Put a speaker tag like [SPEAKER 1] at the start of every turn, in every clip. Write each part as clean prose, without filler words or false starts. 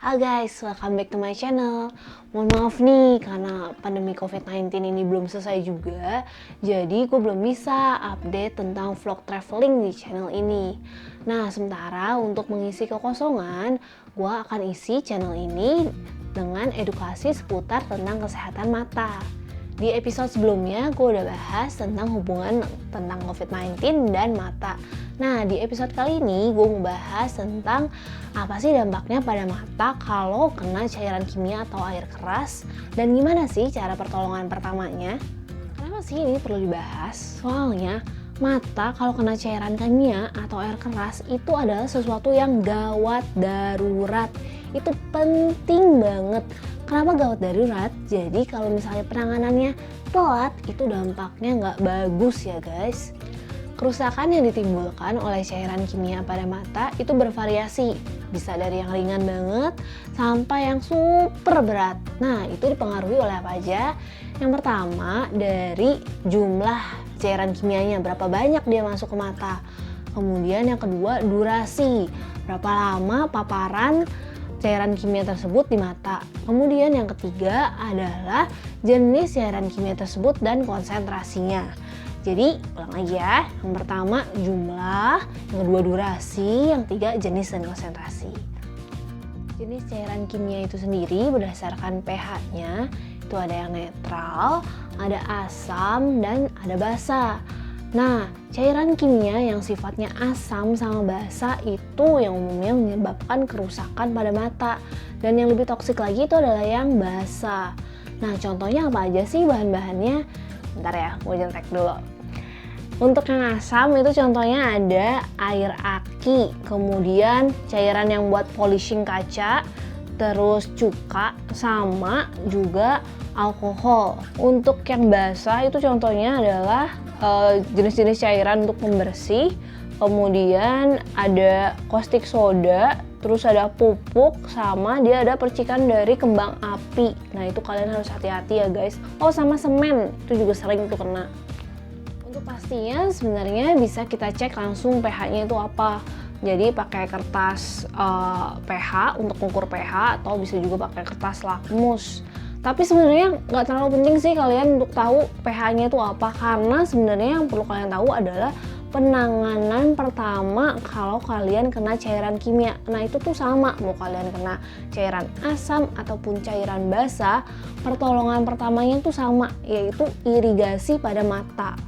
[SPEAKER 1] Halo guys, welcome back to my channel. Mohon maaf nih, karena pandemi COVID-19 ini belum selesai juga, jadi gue belum bisa update tentang vlog traveling di channel ini. Nah, sementara untuk mengisi kekosongan, gue akan isi channel ini dengan edukasi seputar tentang kesehatan mata. Di episode sebelumnya gue udah bahas tentang hubungan tentang COVID-19 dan mata. Nah, di episode kali ini gue mau bahas tentang apa sih dampaknya pada mata kalau kena cairan kimia atau air keras, dan gimana sih cara pertolongan pertamanya. Kenapa sih ini perlu dibahas? Soalnya mata kalau kena cairan kimia atau air keras itu adalah sesuatu yang gawat darurat. Itu penting banget. Kenapa gawat darurat? Jadi kalau misalnya penanganannya telat, itu dampaknya nggak bagus ya guys. Kerusakan yang ditimbulkan oleh cairan kimia pada mata itu bervariasi. Bisa dari yang ringan banget sampai yang super berat. Nah, itu dipengaruhi oleh apa aja? Yang pertama, dari jumlah cairan kimianya, berapa banyak dia masuk ke mata. Kemudian yang kedua, durasi. Berapa lama paparan cairan kimia tersebut di mata. Kemudian yang ketiga adalah jenis cairan kimia tersebut dan konsentrasinya. Jadi ulang lagi ya, yang pertama jumlah, yang kedua durasi, yang ketiga jenis dan konsentrasi. Jenis cairan kimia itu sendiri berdasarkan pH-nya, itu ada yang netral, ada asam, dan ada basa. Nah, cairan kimia yang sifatnya asam sama basa itu yang umumnya menyebabkan kerusakan pada mata. Dan yang lebih toksik lagi itu adalah yang basa. Nah, contohnya apa aja sih bahan-bahannya? Bentar ya, gue jentek dulu. Untuk yang asam itu contohnya ada air aki, kemudian cairan yang buat polishing kaca, terus cuka, sama juga alkohol. Untuk yang basa itu contohnya adalah jenis-jenis cairan untuk pembersih, kemudian ada caustic soda, terus ada pupuk, sama dia ada percikan dari kembang api. Nah, itu kalian harus hati-hati ya guys. Oh, sama semen, itu juga sering tuh kena. Untuk pastinya sebenarnya bisa kita cek langsung pH-nya itu apa. Jadi pakai kertas pH untuk mengukur pH, atau bisa juga pakai kertas lakmus. Tapi sebenarnya nggak terlalu penting sih kalian untuk tahu pH-nya itu apa, karena sebenarnya yang perlu kalian tahu adalah penanganan pertama kalau kalian kena cairan kimia. Nah, itu tuh sama, mau kalian kena cairan asam ataupun cairan basa, pertolongan pertamanya tuh sama, yaitu irigasi pada mata.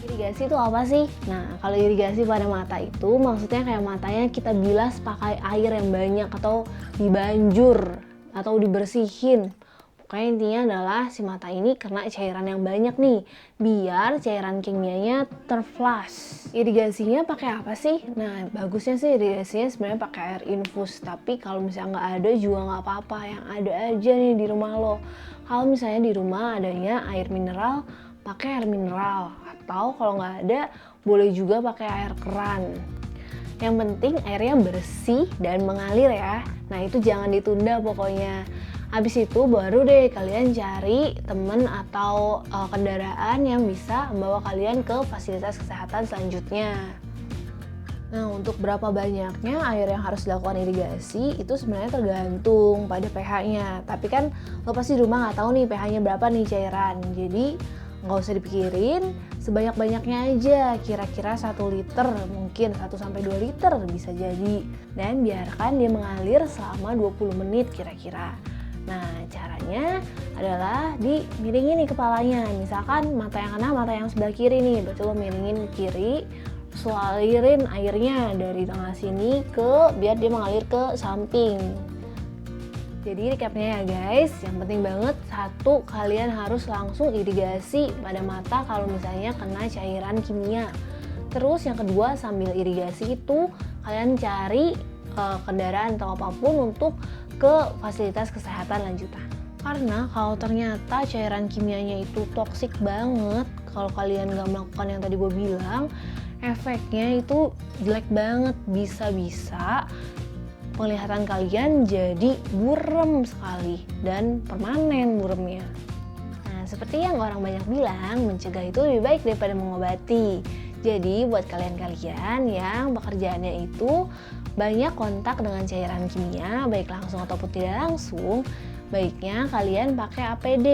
[SPEAKER 1] Irigasi itu apa sih? Nah, kalau irigasi pada mata itu maksudnya kayak matanya kita bilas pakai air yang banyak, atau dibanjur, atau dibersihin. Pokoknya intinya adalah si mata ini kena cairan yang banyak nih, biar cairan kimianya terflush. Irigasinya pakai apa sih? Nah, bagusnya sih irigasinya sebenarnya pakai air infus. Tapi kalau misalnya nggak ada juga nggak apa-apa, yang ada aja nih di rumah lo. Kalau misalnya di rumah adanya air mineral, pakai air mineral. Atau kalau nggak ada, boleh juga pakai air keran. Yang penting airnya bersih dan mengalir ya. Nah, itu jangan ditunda pokoknya. Habis itu baru deh kalian cari temen atau kendaraan yang bisa membawa kalian ke fasilitas kesehatan selanjutnya. Nah, untuk berapa banyaknya air yang harus dilakukan irigasi itu sebenarnya tergantung pada pH-nya. Tapi kan lo pasti di rumah nggak tahu nih pH-nya berapa nih cairan. Jadi nggak usah dipikirin, sebanyak-banyaknya aja, kira-kira 1 liter, mungkin 1-2 liter bisa jadi. Dan biarkan dia mengalir selama 20 menit kira-kira. Nah, caranya adalah dimiringin nih kepalanya. Misalkan mata yang kanan, mata yang sebelah kiri nih, berarti lo miringin ke kiri, terus alirin airnya dari tengah sini biar dia mengalir ke samping. Jadi recapnya ya guys, yang penting banget, satu, kalian harus langsung irigasi pada mata kalau misalnya kena cairan kimia. Terus yang kedua, sambil irigasi itu kalian cari kendaraan atau apapun untuk ke fasilitas kesehatan lanjutan. Karena kalau ternyata cairan kimianya itu toksik banget, kalau kalian gak melakukan yang tadi gue bilang, efeknya itu jelek banget. Bisa-bisa penglihatan kalian jadi burem sekali dan permanen buremnya. Nah, seperti yang orang banyak bilang, mencegah itu lebih baik daripada mengobati. Jadi buat kalian-kalian yang pekerjaannya itu banyak kontak dengan cairan kimia, baik langsung ataupun tidak langsung, baiknya kalian pakai APD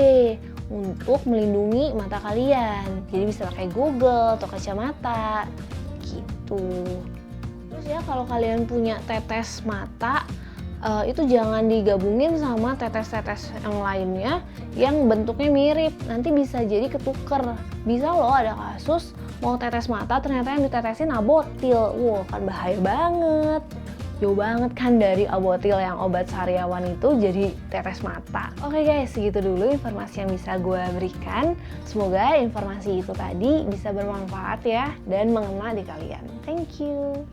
[SPEAKER 1] untuk melindungi mata kalian. Jadi bisa pakai goggle atau kacamata gitu. Terus ya kalau kalian punya tetes mata, itu jangan digabungin sama tetes-tetes yang lainnya yang bentuknya mirip, nanti bisa jadi ketuker. Bisa loh ada kasus mau tetes mata ternyata yang ditetesin abotil. Wow, kan bahaya banget. Jauh banget kan dari abotil yang obat sariawan itu jadi tetes mata. Oke guys, segitu dulu informasi yang bisa gue berikan. Semoga informasi itu tadi bisa bermanfaat ya dan mengena di kalian. Thank you.